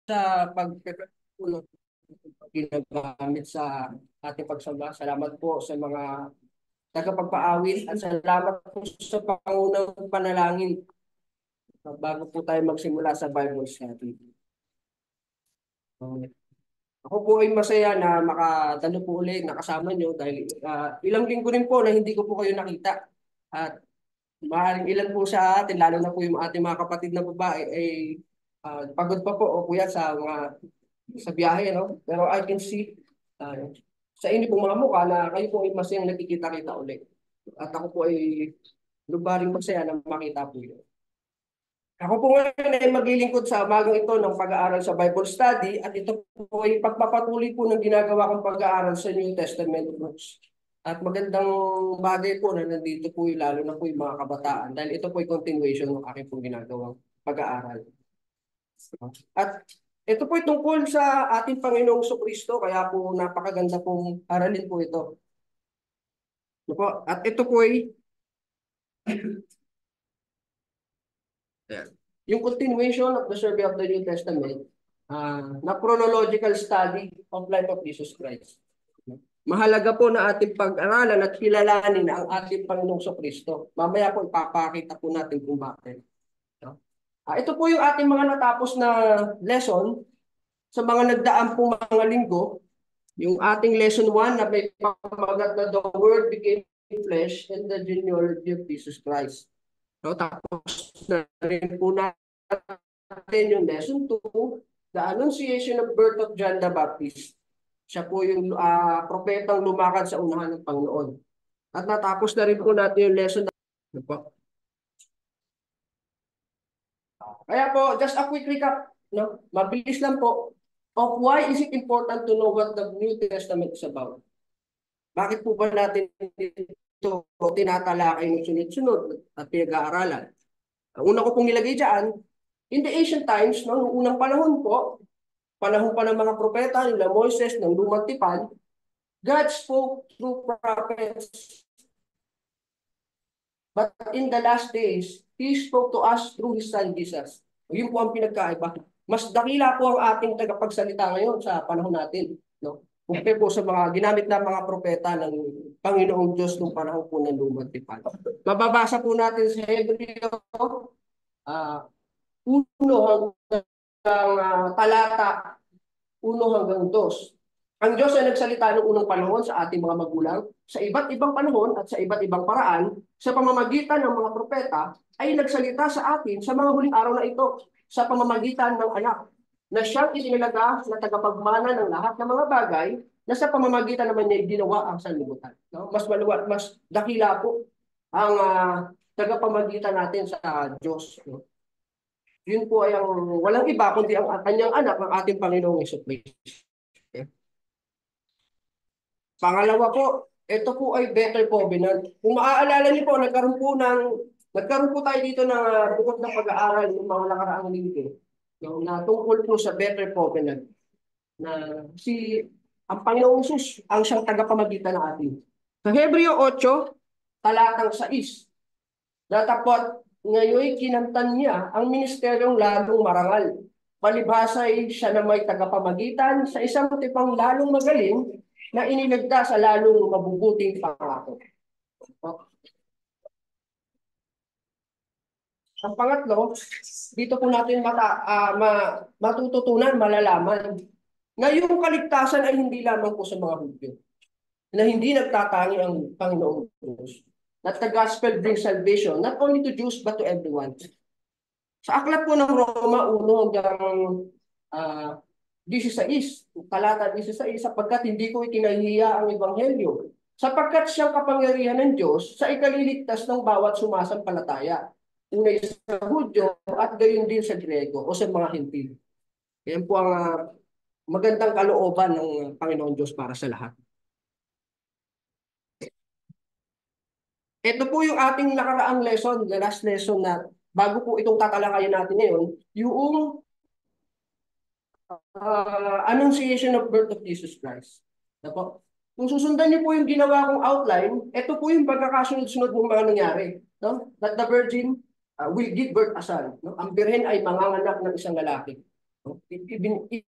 sa pagpupulot ginagamit sa ating pagsamba. Salamat po sa mga tagapagpaawit at salamat po sa pangunang panalangin bago po tayo magsimula sa Bible study. Ako po ay masaya na makadalo po ulit nakasama nyo dahil ilang linggo rin po na hindi ko po kayo nakita. At maaaring ilan po sa atin, lalo na po yung ating mga kapatid na babae, ay pagod pa po o kuya sa biyahe, no? Pero I can see sa inyo pong mga mukha na kayo po ay masayang nagkikita-kita ulit. At ako po ay lubaring masaya na makita po yun. Ako po ngayon ay maglilingkod sa umagang ito ng pag-aaral sa Bible study at ito po ay pagpapatuloy po ng ginagawa kong pag-aaral sa New Testament books. At magandang bagay po na nandito po yung lalo na po yung mga kabataan dahil ito po ay continuation ng aking pong ginagawang pag-aaral. At ito po ay tungkol sa ating Panginoong Kristo kaya po napakaganda pong aralin po ito. At ito po ay yung continuation of the survey of the New Testament na chronological study of life of Jesus Christ. Mahalaga po na ating pag-aralan at kilalanin ang ating Panginoong Kristo. Mamaya po ipapakita po natin kung bakit. Ito po yung ating mga natapos na lesson sa mga nagdaan po mga linggo. Yung ating lesson 1 na may pamagat na the Word became flesh and the genealogy of Jesus Christ. No, tapos na rin po natin yung lesson 2, the Annunciation of Birth of John the Baptist. Siya po yung propetang lumakad sa unahan ng Panginoon. At natapos na rin po natin yung lesson. Kaya po, just a quick recap. No? Mabilis lang po. Of why is it important to know what the New Testament is about? Bakit po ba natin ito tinatalakay ng sunod-sunod at pinag-aaralan? Ang una ko pong nilagay dyan, in the ancient times, no, noong unang panahon po, panahon pa ng mga propeta, nila Moises, ng Lumang Tipan, God spoke through prophets. But in the last days, He spoke to us through His Son Jesus. Yun po ang pinagkaiba. Mas dakila po ang ating tagapagsalita ngayon sa panahon natin. No? Kumpare po sa mga ginamit na mga propeta ng Panginoong Diyos nung panahon po ng Lumang Tipan. Mababasa po natin sa Hebreo 1 hanggang talata 1 hanggang 2. Ang Diyos ay nagsalita noong unang panahon sa ating mga magulang sa iba't ibang panahon at sa iba't ibang paraan sa pamamagitan ng mga propeta ay nagsalita sa atin sa mga huling araw na ito sa pamamagitan ng anak na siyang itinalaga na tagapagmana ng lahat ng mga bagay na sa pamamagitan naman niya ginawa ang sanlibutan. No? Mas maluwag, mas dakila po ang tagapamagitan natin sa Diyos. No? Yun po ay ang walang iba kundi ang kanyang anak ng ating Panginoong Jesucristo. Okay. Pangalawa po, ito po ay better covenant. Kung maaalala niyo po, nagkaroon po tayo dito ng bukod na pag-aaral ng mga nakaraang linggo na tungkol po sa better covenant na ang Panginoong Jesus ang siyang tagapamagitan ng atin. Sa Hebreo 8, talatang 6, natapot ngayon kinamtan niya ang ministeryong lalong marangal. Palibhasa'y siya na may tagapamagitan sa isang tipang lalong magaling na iniligtas sa lalong mabubuting pangako. Ang pangatlo, dito po natin matututunan, malalaman na yung kaligtasan ay hindi lamang po sa mga Hudyo, na hindi nagtatangi ang Panginoong Diyos. That the gospel brings salvation not only to Jews but to everyone. Sa aklat po ng Roma 1 hanggang 16, talata 16, sapagkat hindi ko ikinahihiya ang ebanghelyo, sapagkat siyang kapangyarihan ng Diyos sa ikaliligtas ng bawat sumasampalataya, unay sa Hudyo at gayon din sa Grego o sa mga Hentil. Yan po ang magandang kalooban ng Panginoon Diyos para sa lahat. Ito po yung ating nakaraang lesson, the last lesson na bago po itong tatalakayin natin ngayon, yung Annunciation of Birth of Jesus Christ. Dapo? Kung susundan niyo po yung ginawa kong outline, ito po yung pagkakasunod-sunod ng mga nangyari. No? That the Virgin will give birth a son. No? Ang birhen ay manganganak ng isang lalaki.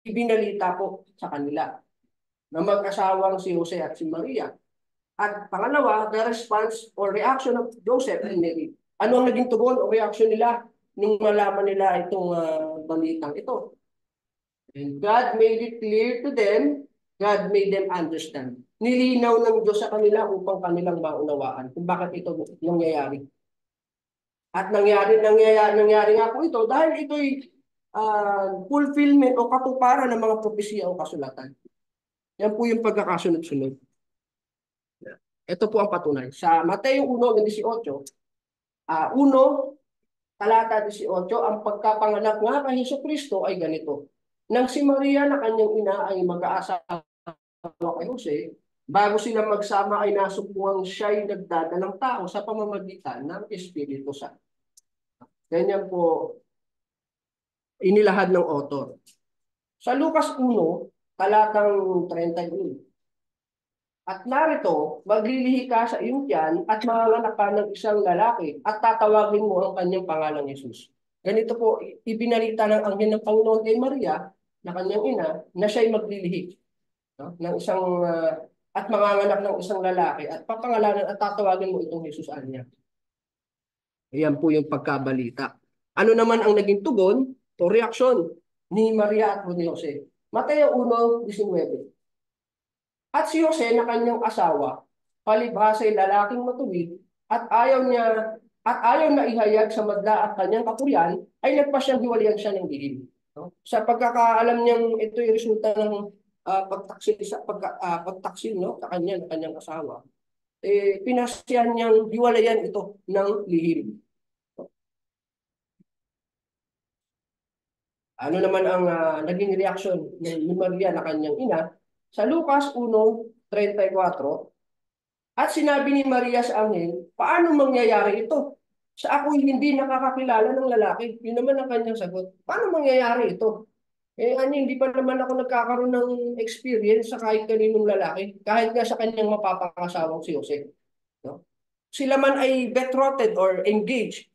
Ibinalita po sa kanila na mag-asawang si Jose at si Maria. At pangalawa, the response or reaction of Joseph and Mary. Ano ang naging tugon o reaction nila nung malaman nila itong balitang ito? And God made it clear to them, God made them understand. Nilinaw ng Diyos sa kanila upang kanilang maunawaan kung bakit ito nangyayari. At nangyari nga po ito dahil ito'y fulfillment o katuparan ng mga propesya o kasulatan. Yan po yung pagkakasunod-sunod. Ito po ang patunay. Sa Mateo 1:18, 1:18, ang pagkapanganak nga kay Jesucristo ay ganito. Nang si Maria na kanyang ina ay mag-aasawa kay Jose, bago sila magsama ay nasumpungang siya'y nagdadalang tao sa pamamagitan ng Espiritu Santo. Ganyan po inilahad ng author. Sa Lucas 1:31, at narito, maglilihi ka sa iyong tiyan at manganganak ka ng isang lalaki at tatawagin mo ang kanyang pangalang Jesus. Ganito po, ibinalita ng anghel ng Panginoon kay Maria, na kanyang ina, na siya'y maglilihi, no? Ng isang, at manganganak ng isang lalaki at papangalanan at tatawagin mo itong Jesus Anya. Ayan po yung pagkabalita. Ano naman ang naging tugon o reaksyon ni Maria at ni Jose? Mateo 1:19. At si Jose na kanyang asawa, palibhasa'y lalaking matuwid at ayaw na ihayag sa madla at kanyang kapurian, ay nagpasyang hiwalayan siya ng lihim. No? Sa pagkakaalam niyang ito ay resulta ng pagtaksil no, sa kanyang asawa, pinasyahan niyang hiwalayan ito ng lihim. Ano naman ang naging reaksyon ni Maria na kanyang ina? Sa Lucas 1:34, at sinabi ni Maria sa anghel, paano mangyayari ito? Sa ako'y hindi nakakakilala ng lalaki. Yun naman ang kanyang sagot. Paano mangyayari ito? Hindi pa naman ako nagkakaroon ng experience sa kahit kaninong lalaki, kahit nga sa kanyang mapapakasawang si Jose. No? Sila man ay betrothed or engaged,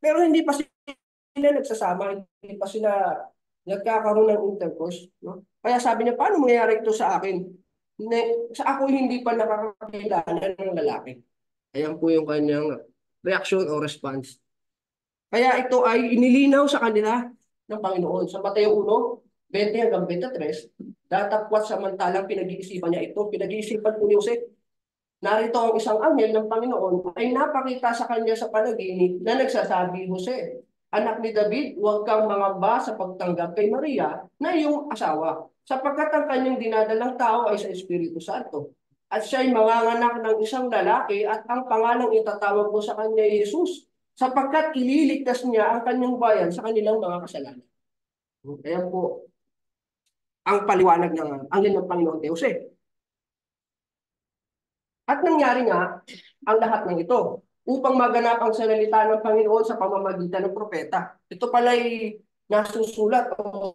pero hindi pa sila nagsasama, hindi pa sila nagkakaroon ng intercourse. No? Kaya sabi niya, paano mangyayari ito sa akin? Sa ako hindi pa nakakakilala ng lalaki. Ayan po yung kanyang reaction o response. Kaya ito ay inilinaw sa kanila ng Panginoon. Sa Mateo 1:20-23, datapwat samantalang pinag-iisipan niya ito. Pinag-iisipan po ni Jose. Narito ang isang anghel ng Panginoon ay napakita sa kanya sa panaginip na nagsasabi, Jose, anak ni David, huwag kang mangamba sa pagtanggap kay Maria na iyong asawa, sapagkat ang kanyang dinadalang tao ay sa Espiritu Santo. At siya'y manganganak ng isang lalaki at ang pangalang itatawag mo sa kanya ay Jesus, sapagkat ililigtas niya ang kanyang bayan sa kanilang mga kasalanan. Kaya po, ang paliwanag ng anghel ng Panginoon kay Jose. At nangyari nga ang lahat ng ito upang maganap ang salita ng Panginoon sa pamamagitan ng propeta. Ito pala'y nasusulat o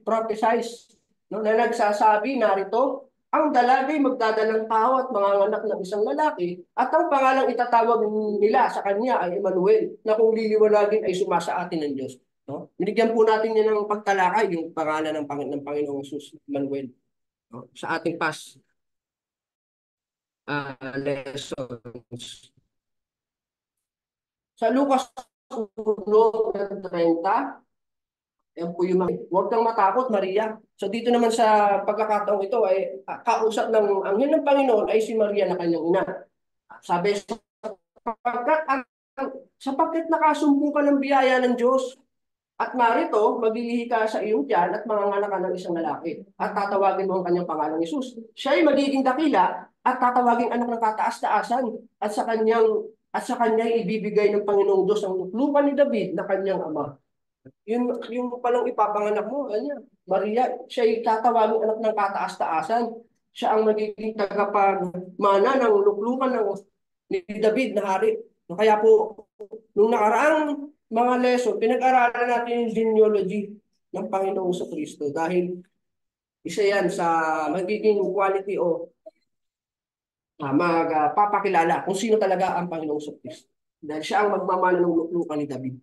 prophesize, no, na nagsasabi, narito, ang dalagay magdadalang tao at manganganak ng isang lalaki at ang pangalang itatawag nila sa kanya ay Emmanuel, na kung liliwanagin ay sumasa atin ng Diyos. No? Binigyan po natin niya ng pagtalakay yung pangalan ng Panginoong Jesus, Emmanuel, no? Sa ating past lessons. Sa Lucas 1:30, yan po yung huwag kang matakot, Maria. So dito naman sa pagkakataong ito ay kausap ng anghel ng Panginoon ay si Maria na kanyang ina. Sabi, sapagkat nakasumpong ka ng biyaya ng Diyos, at narito, maglilihi ka sa iyong tiyan at manganganak ka ng isang lalaki. At tatawagin mo ang kanyang pangalang Jesus. Siya ay magiging dakila at tatawagin anak ng kataas-taasan. At sa kanya ibibigay ng Panginoong Diyos ang luklupan ni David na kanyang ama. Yung palang ipapanganak mo, Maria, siya ay tatawagin anak ng kataas-taasan. Siya ang magiging tagapagmana ng luklupan ni David na hari. Kaya po, nung nakaraang mga lesson, pinag-aralan natin yung genealogy ng Panginoong Kristo dahil isa yan sa magiging quality o magpapakilala kung sino talaga ang Panginoong Kristo. Dahil siya ang magmamana ng luklukan ni David.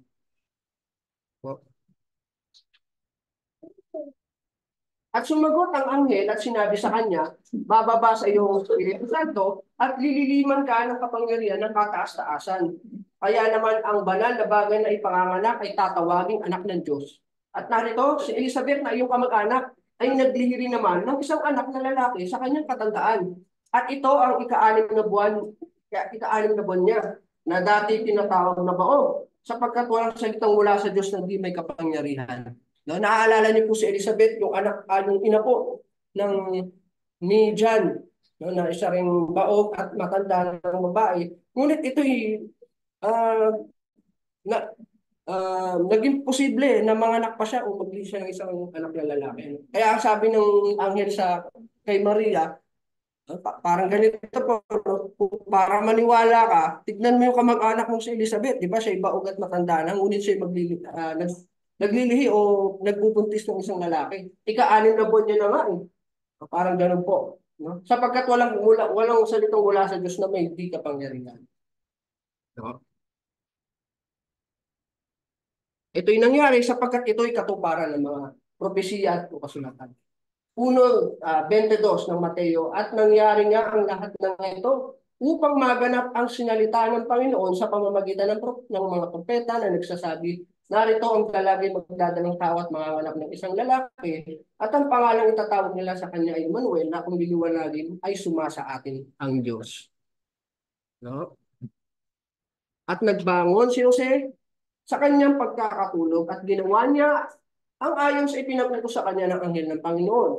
At sumagot ang anghel at sinabi sa kanya, bababa sa iyong Espiritu Santo at lililiman ka ng kapangyarihan ng kataas-taasan. Kaya naman ang banal na bagay na ipanganganak ay tatawaging anak ng Diyos. At narito, si Elizabeth na iyong kamag-anak ay naglihiri naman ng isang anak na lalaki sa kanyang katandaan. At ito ang ika-anim na buwan niya, na dati tinatawag na Baog, sapagkat walang salitang mula sa Diyos na di may kapangyarihan. No, naaalala niyo po si Elizabeth, yung yung ina po ng ni John, no, na isa ring baog at matanda ng babae. Ngunit ito'y uh, na, naging posible na manganak pa siya o magli siya ng isang anak na lalaki. Kaya ang sabi ng anghel kay Maria, parang ganito po, no? Para maniwala ka, tignan mo yung kamag-anak mong si Elizabeth, di ba? Siya baog at matanda na, ngunit siya naglilihi o nagbubuntis ng isang lalaki. Ika-anim na buwan niya na nga eh. Parang ganun po. No? Sapagkat walang salitang wala sa Diyos na may hindi kapangyarihan. No? Ito'y nangyari sapagkat ito'y katuparan ng mga propesiya at kasulatan. 1:22 ng Mateo, at nangyari nga ang lahat ng ito upang maganap ang sinalita ng Panginoon sa pamamagitan ng mga propeta na nagsasabi, narito ang lalaki magdadalang tao at manganganak ng isang lalaki, at ang pangalang itatawag nila sa kanya ay Emmanuel, na kung liliwanagin ay sumasa atin ang Diyos. No? At nagbangon si Jose sa kanyang pagkakatulog at ginawa niya ang ayon sa ipinag-utos sa kanya ng anghel ng Panginoon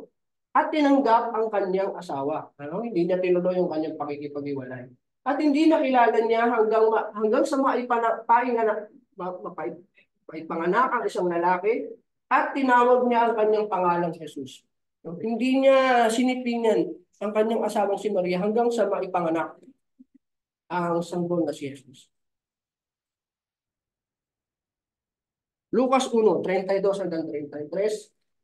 at tinanggap ang kanyang asawa. Hindi niya tinuloy yung kanyang pakikipag-iwalay. At hindi nakilala niya hanggang sa maipanganak ang isang lalaki at tinawag niya ang kanyang pangalang Jesus. Hindi niya sinipingan ang kanyang asawang si Maria hanggang sa maipanganak ang sanggol na si Jesus. Lucas 1:32-33,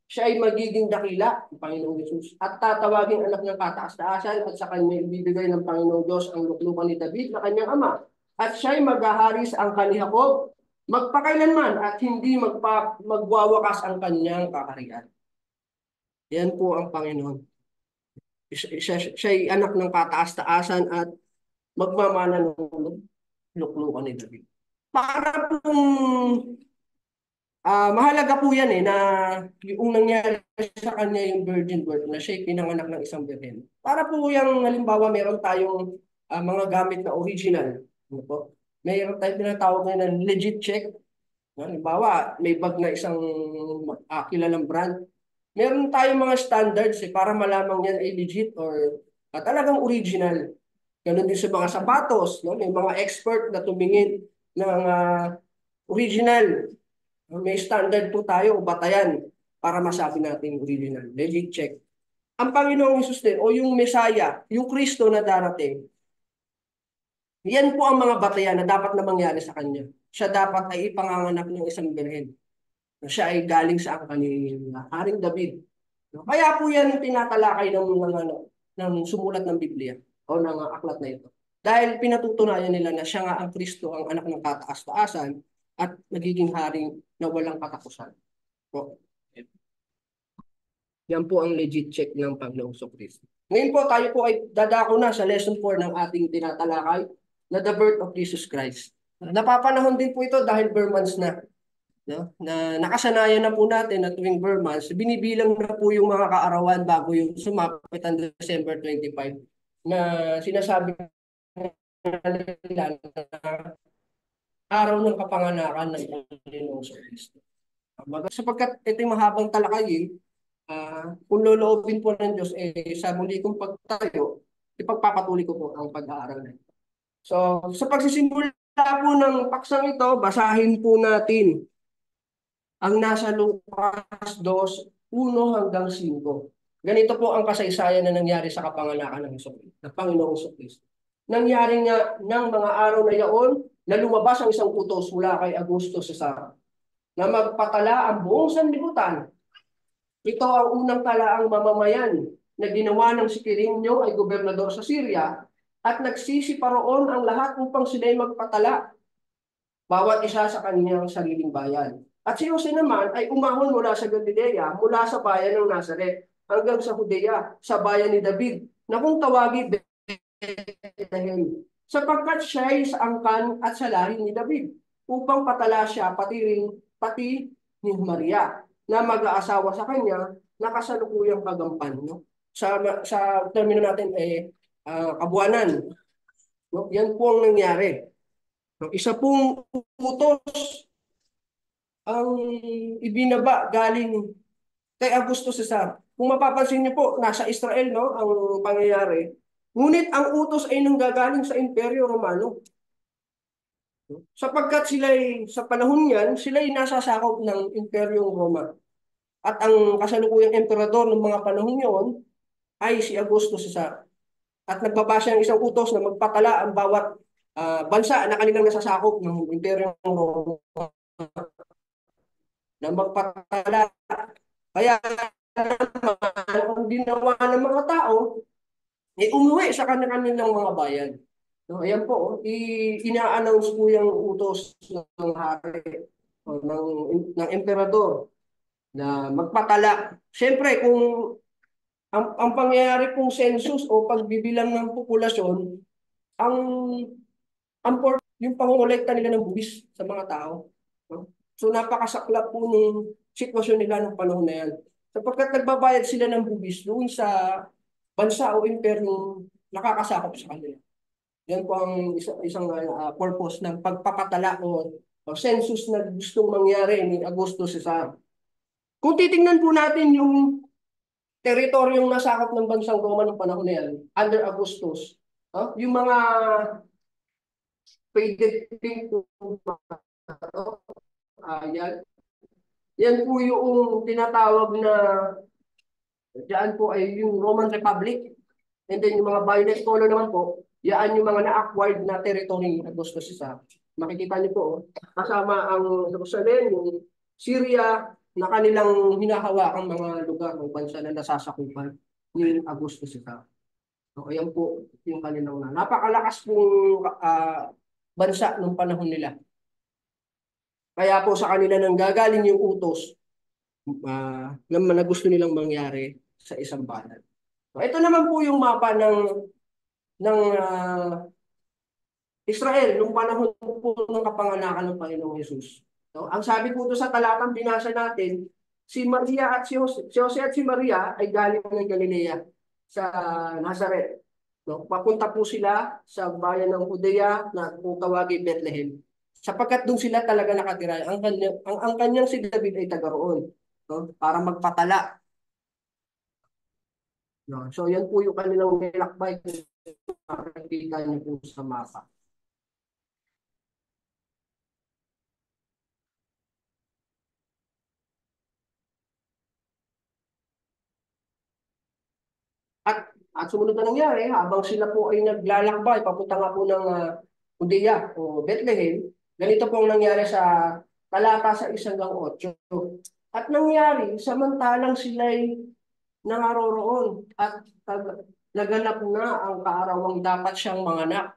siya ay magiging dakila ng Panginoong Yesus at tatawagin anak ng kataas-taasan at sa kanya ibibigay ng Panginoong Diyos ang luklukan ni David na kanyang ama. At siya ay maghahari sa angkan ni Jacob magpakailanman at hindi magwawakas ang kanyang kakarian. Yan po ang Panginoon. Siya ay anak ng kataas-taasan at magmamana ng luklukan ni David. Para pong mahalaga po yan na yung nangyari sa kanya yung virgin birth, na siya pinanganak ng isang birhen. Para po yung halimbawa meron tayong mga gamit na original. Ano po? Mayroon tayong tinatawag na legit check. Halimbawa, may bag na isang kilalang brand. Meron tayong mga standards para malamang yan ay legit or talagang original. Ganun din sa mga sapatos. No? May mga expert na tumingin ng original. May standard po tayo o batayan para masabi natin original. Legit check. Ang Panginoong Hesus din o yung Messiah, yung Kristo na darating, yan po ang mga batayan na dapat na mangyari sa kanya. Siya dapat ay ipanganganak ng isang birhen. Siya ay galing sa angkan ni Haring David. Kaya po yan tinatalakay ng sumulat ng Biblia o ng aklat na ito. Dahil pinatutunayan nila na siya nga ang Kristo, ang anak ng kataas-taasan, at nagiging haring na walang katapusan. Po. Yan po ang legit check ng Panginoong Kristo. Ngayon po tayo po ay dadako na sa lesson 4 ng ating tinatalakay na the birth of Jesus Christ. Napapanahon din po ito dahil bare months na. No? Na nakasanayan na po natin na tuwing bare months, binibilang na po yung mga kaarawan bago yung sumapit ang December 25 na sinasabi nila na araw ng kapanganakan ng Panginoong Kristo. Sapagkat ito yung mahabang talakayin, kung loloobin po ng Diyos, sa muli kong pagtayo, ipagpapatuloy ko po ang pag-aaral na ito. So, sa pagsisimula po ng paksang ito, basahin po natin ang nasa Lucas 2:1-5. Ganito po ang kasaysayan na nangyari sa kapanganakan ng Panginoong Kristo. Nangyari nga ng mga araw na yaon na lumabas ang isang utos mula kay Augusto Cesar na magpatala ang buong sanlibutan. Ito ang unang talaang mamamayan na ginawa ng si Quirinio ay gobernador sa Syria at nagsisiparoon ang lahat upang sila'y magpatala, bawat isa sa kanyang sariling bayan. At si Jose naman ay umahon mula sa Galilea, mula sa bayan ng Nazaret, hanggang sa Judea, sa bayan ni David, na kung tawagin Bethlehem, sapagkat siya ay sa angkan at sa lahi ni David, upang patala siya pati ni Maria, na mag-aasawa sa kanya, na kasalukuyang kagampan. No? Sa termino natin kabuanan. No? Yan po ang nangyari. No? Isa pong utos ang ibinaba galing kay Augusto Cesar. Kung mapapansin niyo po, nasa Israel no, ang pangyayari. Ngunit ang utos ay nanggagaling sa Imperyo Romano. Sapagkat sa panahon niyan, sila ay nasasakop ng Imperyong Roma. At ang kasalukuyang emperador ng mga panahon yon ay si Augusto Cesar. At nagbabasa ng isang utos na magpatala ang bawat bansa na kanilang nasasakop ng Imperyong Roma na magpatala. Kaya ang ginawa ng mga tao, umuwi sa kanilang mga bayan. So, ayan po, ina-announce po yung utos ng hari o ng emperador na magpatala. Siyempre, kung ang pangyayari pong census o pagbibilang ng populasyon, ang yung pangongolekta nila ng buwis sa mga tao. No? So napakasaklap po ng sitwasyon nila ng panahon na yan. Sapagkat nagbabayad sila ng buwis doon sa bansa o imperyong nakakasakop sa kanila. Yan po ang isang purpose ng pagpapatala o census na gustong mangyari ni Augusto Cesar. Kung titingnan po natin yung teritoryong nasakop ng bansang Roma ng panahon na yan, under Augustus, yung mga faded pink po, yan po yung tinatawag na diyan po ay yung Roman Republic. And then yung mga violet color naman po, yan yung mga na-acquired na territory ni Augusto Cesar. Makikita niyo po, kasama ang Jerusalem, yung Syria, na kanilang hinahawakang mga lugar o bansa na nasasakupan ni Augusto Cesar. So, ayan po yung kanilang napakalakas pong bansa ng panahon nila. Kaya po sa kanila nang gagaling yung utos na gusto nilang mangyari sa isang bayan. So, ito naman po yung mapa ng Israel nung panahon po ng kapanganakan ng Panginoong Hesus. So, ang sabi po ito sa talatang binasa natin, si Maria at si Jose at si Maria ay galing ng Galilea sa Nazaret. No, papunta po sila sa bayan ng Judea na kung tawagin Bethlehem. Sapagkat doon sila talaga nakatira. Ang kanyang si David ay taga roon, no, para magpatala. No, so yan po yung kanilang nilakbay. Makikita niyo po sa mapa. At sumunod na nangyari, habang sila po ay naglalakbay, papunta nga po ng Judea o Bethlehem, ganito po ang nangyari sa talata sa 1-8. At nangyari, samantalang sila'y nangaroroon at naganap na ang kaarawang dapat siyang manganak.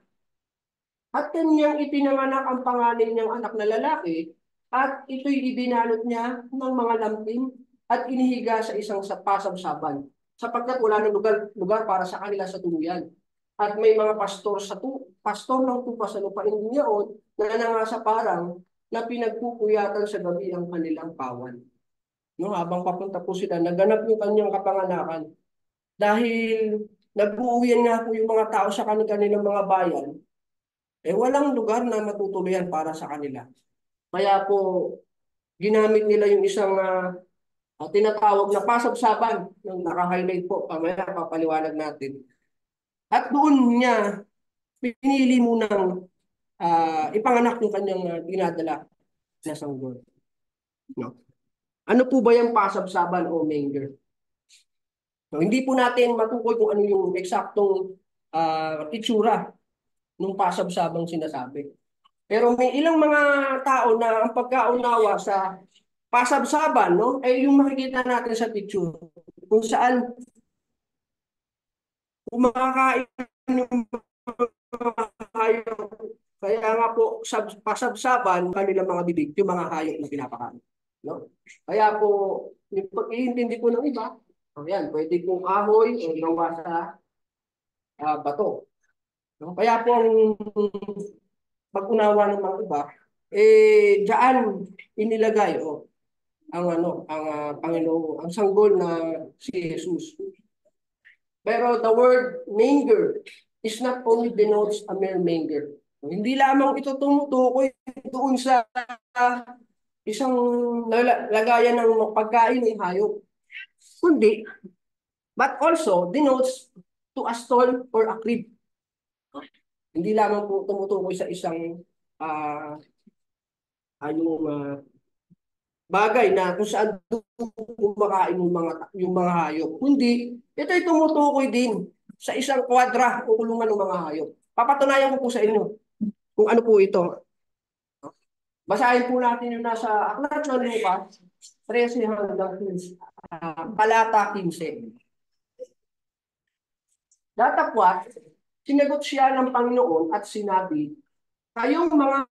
At kanyang ipinanganak ang pangalan niyang anak na lalaki, at ito'y ibinalot niya ng mga lampin at inihiga sa isang pasabsaban, sapagkat wala nang lugar para sa kanila sa tuluyan. At may mga pastor ng tupa sa lupain niyaon na nangasa parang na pinagpupuyatan sa gabi ang kanilang pawan. No, habang papunta po sila, naganap yung kanyang kapanganakan. Dahil nag-uuwian nga po yung mga tao sa kanilang mga bayan, walang lugar na matutuluyan para sa kanila. Kaya po, ginamit nila yung isang tinatawag na pasabsaban, yung naka-highlight po, pamaya papaliwanag natin. At doon niya, pinili munang ipanganak yung kanyang dinadala na sanggol. No? Ano po ba yung pasabsaban o manger? So, hindi po natin matukoy kung ano yung eksaktong itsura ng pasabsabang sinasabi. Pero may ilang mga tao na ang pagkaunawa sa pasabsaban, no, ay yung makikita natin sa picture. Kung saan kumakain yung mga hayop. Kaya nga po, pasabsaban, kanilang mga bibig, yung mga hayop na pinapakain. no? Kaya po, yung pag-iintindi ko ng iba, ayan, pwede pong kahoy o gawa sa bato. No? Kaya po ang pag-unawa ng mga iba, diyan inilagay ang Panginoon, ang sanggol na si Jesus. Pero the word manger is not only denotes a mere manger. Hindi lamang ito tumutukoy doon sa isang lagayan ng pagkain ng hayop, kundi but also denotes to a stall or a crib. Hindi lamang po tumutukoy sa isang uh, yung bagay na kung saan kumakain yung mga hayop. Kundi ito ay tumutukoy din sa isang kwadra o kulungan ng mga hayop. Papatunayan ko po sa inyo kung ano po ito. Basahin po natin yung nasa Aklat ng Lucas 13 hanggang 15, talata 15. Datapwat, sinagot siya ng Panginoon at sinabi, kayong mga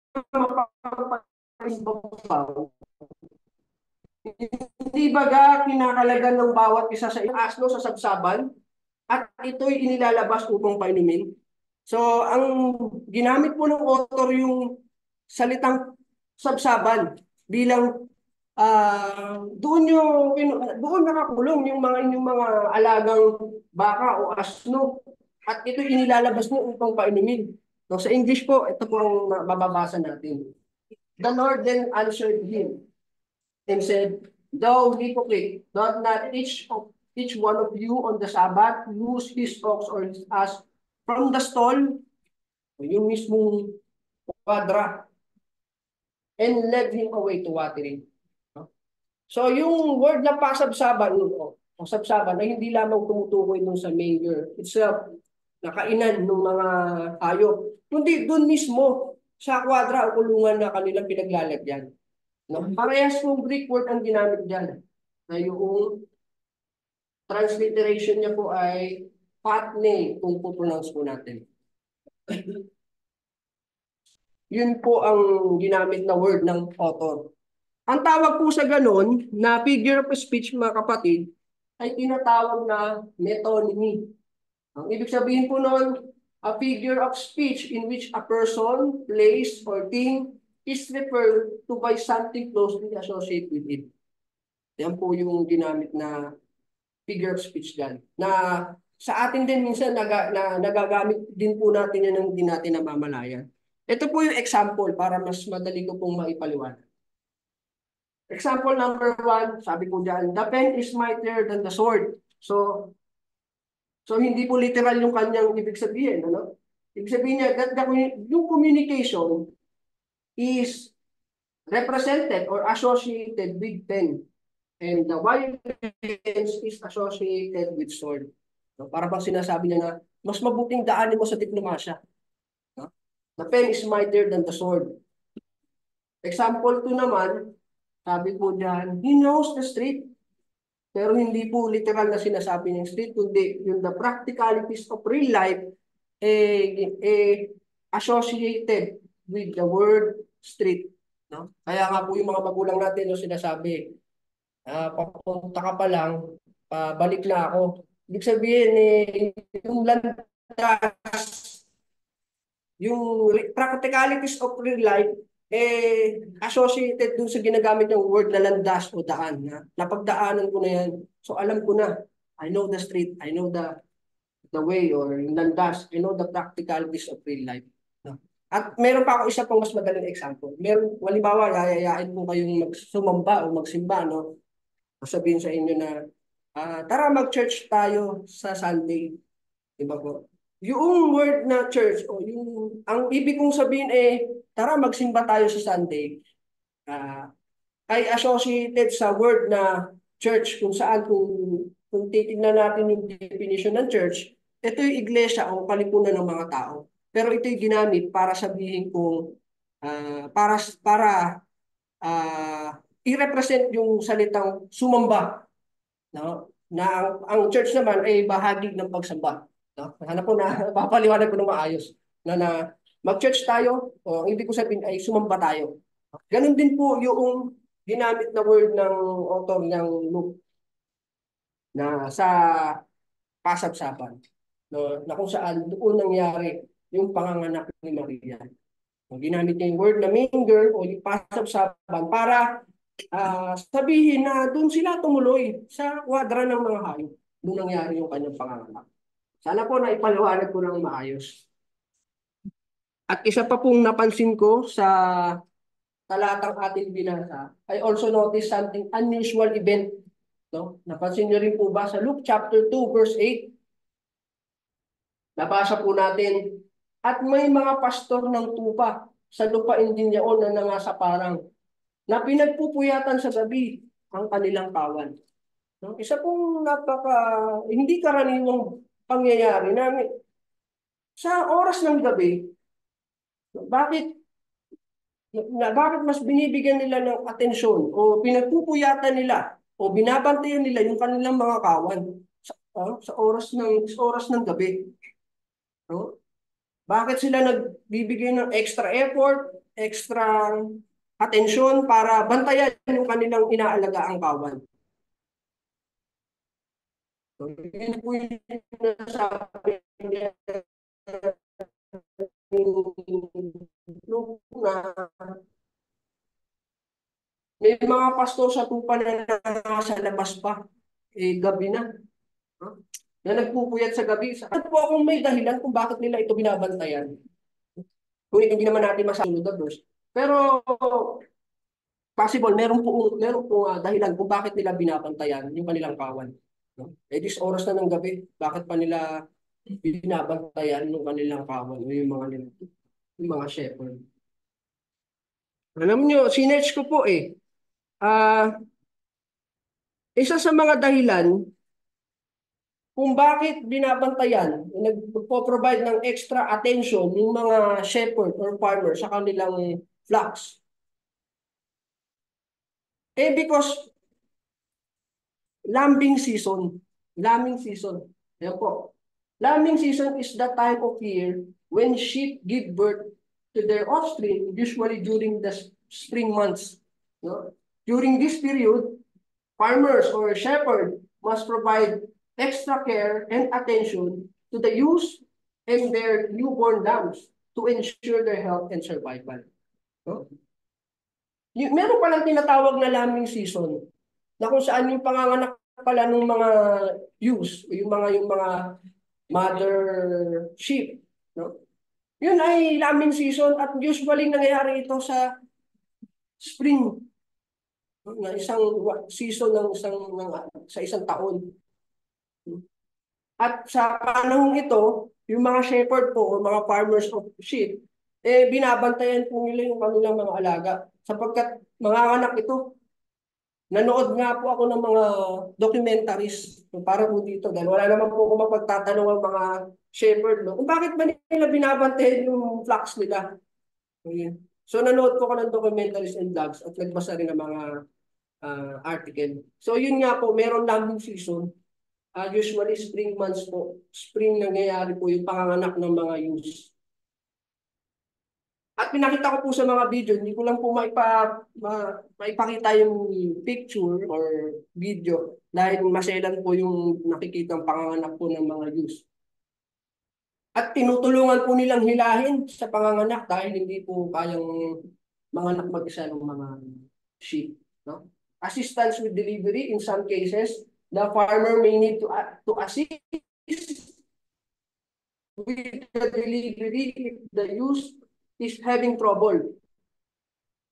mapapagpapaw, hindi baga kinakalagan ng bawat isa sa asno sa sabsaban at ito'y inilalabas upang painumin? So, ang ginamit po ng author yung salitang sabsaban bilang doon nakakulong yung mga inyong mga alagang baka o asno at ito inilalabas mo upang painumin. So, sa English po, ito po ang mababasa natin. The Lord then answered him and said, thou hypocrite, doth not each one of you on the Sabbath use his ox or his ass from the stall, yung mismong kwadra, and led him away to watering. So yung word na pasabsaban o sabsaban ay hindi lamang tumutukoy dun sa manger itself, na kainan ng mga hayop, kundi dun mismo sa kwadra o kulungan na kanilang pinaglalagyan. No? Parehas yung Greek word ang ginamit dyan, na yung transliteration niya po ay patne, kung po-pronounce po natin. Yun po ang ginamit na word ng author. Ang tawag po sa ganon na figure of speech, mga kapatid, ay tinatawag na metonymy. Ang ibig sabihin po noon, a figure of speech in which a person, place, or thing is referred to by something closely associated with it. Yan po yung ginamit na figure of speech dyan. Na sa atin din minsan nagagamit din po natin yan ng hindi natin namamalayan. Ito po yung example para mas madali ko pong maipaliwanag. Example number 1, sabi ko dyan, the pen is mightier than the sword. So hindi po literal yung kanyang ibig sabihin. Ano? Ibig sabihin niya that yung communication is represented or associated with pen. And the violence is associated with sword. So, para bang sinasabi niya na mas mabuting daanin mo sa diplomasya. No? The pen is mightier than the sword. Example 2 naman, sabi po diyan, he knows the street. Pero hindi po literal na sinasabi ng street, kundi yung the practicalities of real life associated with the word street. No? Kaya nga po yung mga magulang natin no, sinasabi, papunta ka pa lang, balik na ako. Ibig sabihin, yung landas, yung practicalities of real life, associated dun sa ginagamit ng word na landas o daan. Napagdaanan ko na yan. So alam ko na, I know the street, I know the way or yung landas, I know the practicalities of real life. No? At meron pa ako isa pang mas madaling example. Meron, halimbawa, yayayain po kayong magsumamba o magsimba, no? Sabihin sa inyo na, tara mag-church tayo sa Sunday. Diba po? Yung word na church, o yung, ang ibig kong sabihin tara magsimba tayo sa Sunday, ay associated sa word na church, kung saan, kung titignan natin yung definition ng church, ito yung iglesia o palipunan ng mga tao. Pero ito yung ginamit para sabihin kung, para i-represent yung salitang sumamba, no? Na ang church naman ay bahagi ng pagsamba, no? Hanap po na papaliwanag ko ng maayos na mag-church tayo, o ang ibig ko sabihin ay sumamba tayo. Ganun din po yung ginamit na word ng author ng Luke na sa kasapsapan, no, na kung saan doon nangyari yung panganganak ni Maria. So, ginamit niya yung word na manger o yung pasabsaban para sabihin na doon sila tumuloy sa kwadra ng mga hayop. Doon nangyari yung kanyang panganganak. Sana po na ipaliwanag ko ng maayos. At isa pa pong napansin ko sa talatang ating binasa, I also noticed something unusual event. No? Napansin niyo rin po ba sa Luke chapter 2 verse 8? Nabasa po natin, at may mga pastor ng tupa sa lupain din yaon na nangasaparang na pinagpupuyatan sa gabi ang kanilang kawan. No? Isa pong hindi karaniwang pangyayari namin. Sa oras ng gabi, bakit bakit mas binibigyan nila ng atensyon o pinagpupuyatan nila o binabantayan nila yung kanilang mga kawan sa oras ng gabi, no? Bakit sila nagbibigay ng extra effort, extra atensyon para bantayan yung kanilang inaalagaang kawan? So, yun po yung nasabi niya na may mga pastor sa tupa na nasa labas pa, gabi na, no? Na nagpupuyat sa gabi. At po akong may dahilan kung bakit nila ito binabantayan. Kung hindi naman natin masasunod na verse. Pero possible, meron po dahilan kung bakit nila binabantayan yung kanilang kawan. No? This oras na ng gabi, bakit pa nila binabantayan yung kanilang kawan o yung mga shepherd? Alam nyo, sinerch ko po isa sa mga dahilan kung bakit binabantayan, nagpo-provide ng extra attention yung mga shepherd or farmer sa kanilang flocks. Because lambing season. Lambing season. Yan po. Lambing season is the time of year when sheep give birth to their offspring, usually during the spring months. No? During this period, farmers or shepherd must provide extra care and attention to the ewes and their newborn lambs to ensure their health and survival. No? Meron palang tinatawag na lambing season na kung saan yung panganganak pala ng mga ewes, yung mga mother sheep, no? Yun ay lambing season at usually nangyayari ito sa spring, no? Na isang season sa isang taon. At sa panahong ito, yung mga shepherd po o mga farmers of sheep, binabantayan po nila yung kanilang mga alaga. Sapagkat mga anak ito, nanood nga po ako ng mga documentaries para po dito. Dahil wala naman po ako mapagtatanong ang mga shepherd, no? Kung bakit ba nila binabantayan yung flocks nila. Okay. So nanood po ako ng documentaries and vlogs at nagbasa rin ng mga article. So yun nga po, meron lambing season. Usually spring months po. Spring nangyayari po yung panganganak ng mga ewes. At pinakita ko po sa mga video, hindi ko lang po maipakita yung picture or video dahil maselan po yung nakikitang panganganak po ng mga ewes. At tinutulungan po nilang hilahin sa panganganak dahil hindi po kayang manganak mag-isa ng mga sheep. No? Assistance with delivery in some cases, the farmer may need to assist with the delivery if the ewes is having trouble.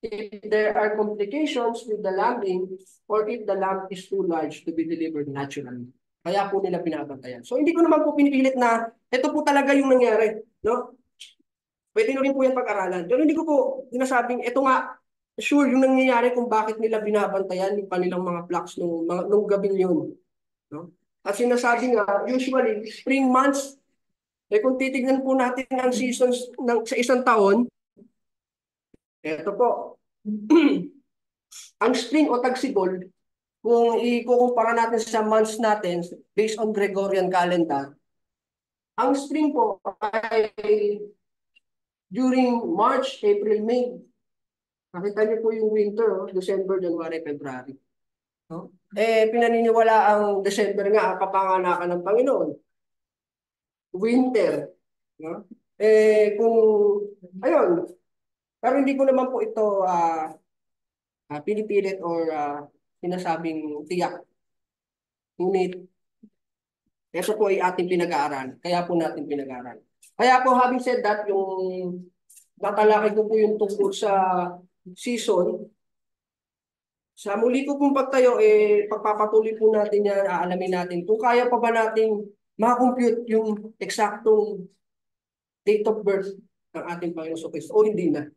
If there are complications with the lambing or if the lamb is too large to be delivered naturally. Kaya po nila binabantayan. So hindi ko naman po pinipilit na ito po talaga yung nangyari. No? Pwede na rin po yung pag-aralan. Pero hindi ko po sinasabing ito nga sure yung nangyayari kung bakit nila binabantayan yung kanilang mga flocks nung gabing yun. No? At sinasabi nga, usually, spring months, kung titignan po natin ang seasons sa isang taon, ito po, ang spring o tagsibol, kung ikukumpara natin sa months natin based on Gregorian calendar, ang spring po ay during March, April, May. Nakita niyo po yung winter, oh, December, January, February. No? Pinaniniwala ang December nga ang kapanganakan ng Panginoon. Winter. No? Kung, ayun, pero hindi ko naman po ito pinipilit or sinasabing tiyak. Ngunit, ito po ay ating pinag-aaral. Kaya po natin pinag-aaral. Kaya po, having said that, yung natalakay ko po yung tungkol sa season. Sa muli ko pong pagtayo, pagpapatuloy po natin yan, aalamin natin kung kaya pa ba natin ma-compute yung eksaktong date of birth ng ating Panginoon Kristo o hindi na.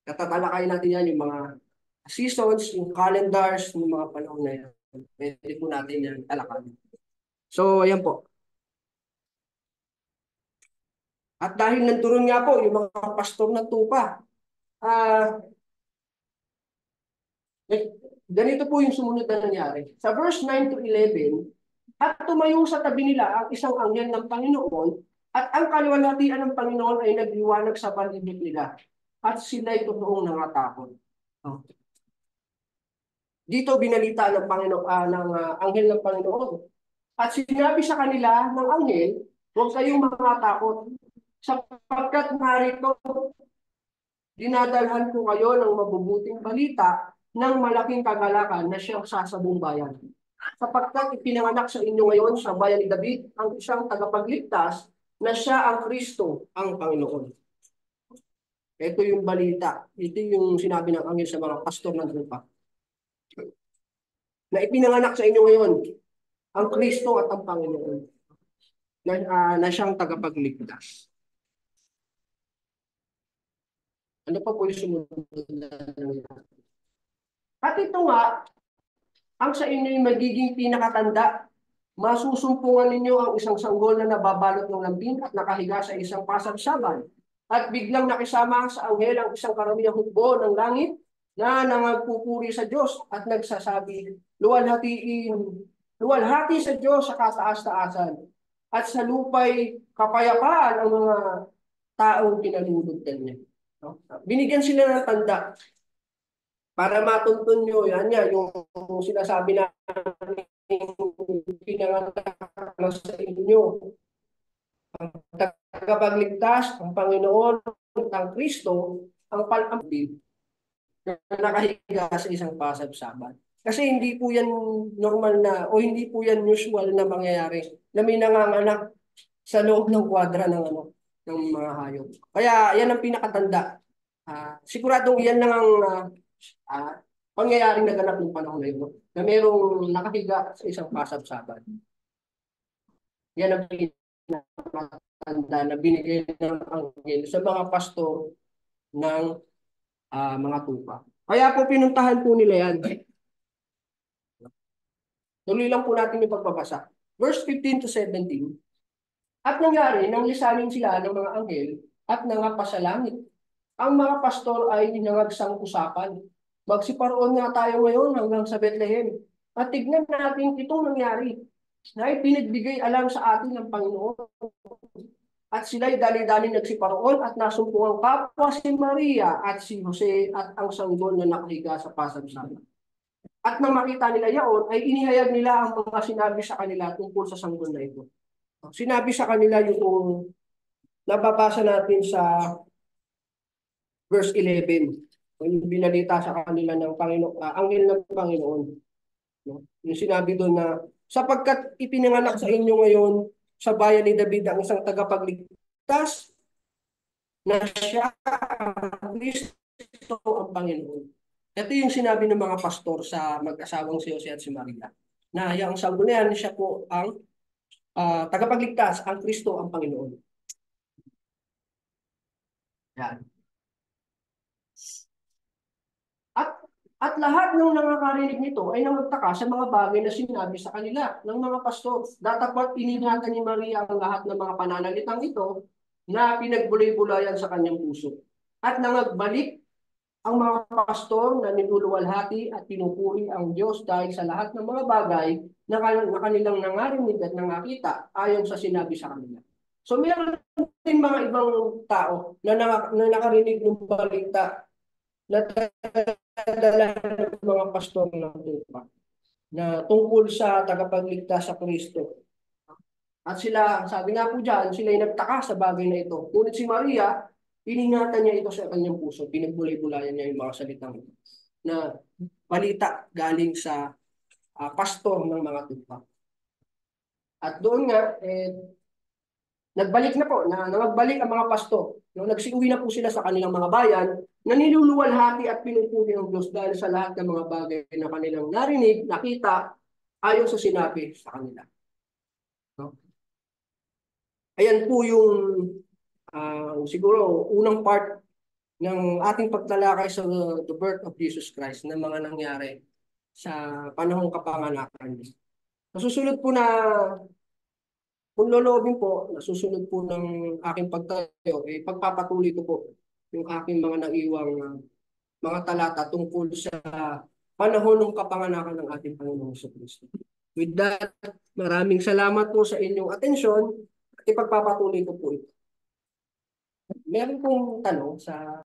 Tatalakayin natin yan, yung mga seasons, yung calendars, yung mga panahon na yan. Pwede po natin yan talakayin. So, ayan po. At dahil nanturon nga po yung mga pastor ng tupa, ganito po yung sumunod na nangyari. Sa verse 9 to 11, at tumayo sa tabi nila ang isang anghel ng Panginoon, at ang kaliwalhatian ng Panginoon ay nagliwanag sa paligid nila, at sila'y totoong nangatakot. Dito binalita ng Panginoon, anghel ng Panginoon. At sinabi sa kanila ng anghel, huwag kayong mangatakot, sapagkat narito, dinadalhan ko kayo ng mabubuting balita ng malaking kagalakan na siyang sasabong bayan. Sapagkat ipinanganak sa inyo ngayon sa bayan ni David ang isang tagapagligtas na siya ang Kristo, ang Panginoon. Ito yung balita. Ito yung sinabi ng anghel sa mga pastor ng lupa. Na ipinanganak sa inyo ngayon ang Kristo at ang Panginoon na siyang tagapagligtas. Ano pa po yung sumunod na nangyari? At ito nga, ang sa inyo'y magiging pinakatanda. Masusumpungan ninyo ang isang sanggol na nababalot ng lambing at nakahiga sa isang pasabsaban. At biglang nakisama sa anghel ang isang karamihang hukbo ng langit na nangagpupuri sa Diyos at nagsasabi, luwalhati sa Diyos sa kataas-taasan at sa lupa'y kapayapaan ang mga taong pinalulugdan niya. No? Binigyan sila ng tanda para matuntun nyo, yan nga, yung sinasabi na pinanganak sa inyo. Ang tagapagligtas, ang Panginoon, ang Kristo, ang palampid na nakahiga sa isang pasabsaban. Kasi hindi po yan normal na, o hindi po yan usual na mangyayari na may nanganganak sa loob ng kwadra ng, ng mga hayop. Kaya yan ang pinakatanda. Siguradong yan lang ang pangyayaring naganap ng panahon na yun, na mayroong nakahiga sa isang pasabsaban. Yan ang pinakatanda na binigay ng anghel sa mga pastor ng mga tupa. Kaya po pinuntahan po nila yan. Tuloy lang po natin yung pagbabasa. Verse 15 to 17. At nangyari, nang lisanin sila ng mga anghel at nangapasalangit. Ang mga pastor ay nangagsang-usapan. Magsiparoon nga tayo ngayon hanggang sa Bethlehem. At tignan natin itong nangyari na ipinagbigay alam sa atin ng Panginoon. At sila'y dali-dali nagsiparoon at nasumpungang kapwa si Maria at si Jose at ang sanggol na nakahiga sa pasabsaban. At nang makita nila yaon, ay inihayag nila ang mga sinabi sa kanila tungkol sa sanggol na ito. Sinabi sa kanila yung nababasa natin sa verse 11. Yung binalita sa kanila ng Panginoon, anghel ng Panginoon. No? Yung sinabi doon na, sapagkat ipinanganak sa inyo ngayon sa bayan ni David ang isang tagapagligtas na siya ang Kristo ang Panginoon. Ito yung sinabi ng mga pastor sa mag-asawang si Jose at si Maria. Na yung sanggol na yan, siya po ang tagapagligtas, ang Kristo ang Panginoon. Yan. At lahat ng nakakarinig nito ay nangagtaka sa mga bagay na sinabi sa kanila ng mga pastor. Datapwat iningatan ni Maria ang lahat ng mga pananalitang ito na pinagbulay-bulayan sa kanyang puso. At nangagbalik ang mga pastor na niluluwalhati at pinupuri ang Diyos dahil sa lahat ng mga bagay na kanilang nangarinig at nangakita ayon sa sinabi sa kanila. So mayroon din mga ibang tao na nakarinig ng balita nadala ng mga pastor ng tupa na tungkol sa tagapagligtas sa Kristo. At sila, sabi nga po dyan, sila ay nagtaka sa bagay na ito. Ngunit si Maria, iningatan niya ito sa kanyang puso. Pinagbulay-bulayan niya yung mga salitang na balita galing sa pastor ng mga tupa. At doon nga, nagbalik na po, nagbalik ang mga pasto. Nung nagsiuwi na po sila sa kanilang mga bayan, naniluluwalhati at pinupuri ng Diyos dahil sa lahat ng mga bagay na kanilang narinig, nakita, ayon sa sinabi sa kanila. No? Ayan po yung siguro unang part ng ating pagtalakay sa the birth of Jesus Christ na mga nangyari sa panahong kapanganakan niya. Nasusunod po na kung loloobin po, nasusunod po ng aking pagtayo, pagpapatuloy ko po yung aking mga naiwang mga talata tungkol sa panahon ng kapanganakan ng ating Panginoong Kristo. With that, maraming salamat po sa inyong atensyon at ipagpapatuloy ko po ito. Meron pong tanong sa